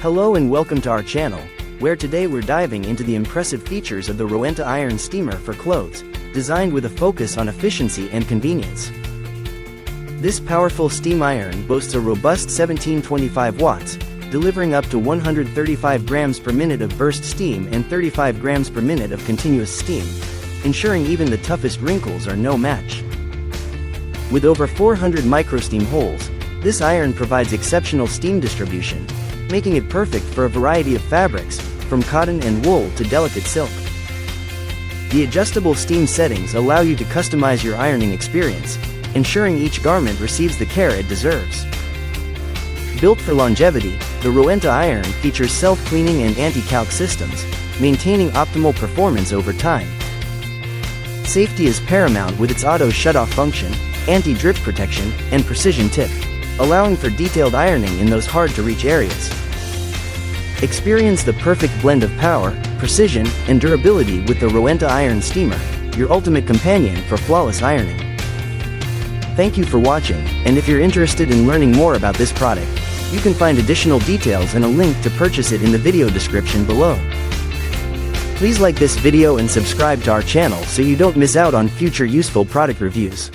Hello and welcome to our channel, where today we're diving into the impressive features of the Rowenta Iron Steamer for clothes, designed with a focus on efficiency and convenience. This powerful steam iron boasts a robust 1725 watts, delivering up to 135 grams per minute of burst steam and 35 grams per minute of continuous steam, ensuring even the toughest wrinkles are no match. With over 400 microsteam holes, this iron provides exceptional steam distribution, making it perfect for a variety of fabrics, from cotton and wool to delicate silk. The adjustable steam settings allow you to customize your ironing experience, ensuring each garment receives the care it deserves. Built for longevity, the Rowenta Iron features self-cleaning and anti-calc systems, maintaining optimal performance over time. Safety is paramount with its auto shut-off function, anti-drip protection, and precision tip, allowing for detailed ironing in those hard-to-reach areas. Experience the perfect blend of power, precision, and durability with the Rowenta Iron Steamer, your ultimate companion for flawless ironing. Thank you for watching, and if you're interested in learning more about this product, you can find additional details and a link to purchase it in the video description below. Please like this video and subscribe to our channel so you don't miss out on future useful product reviews.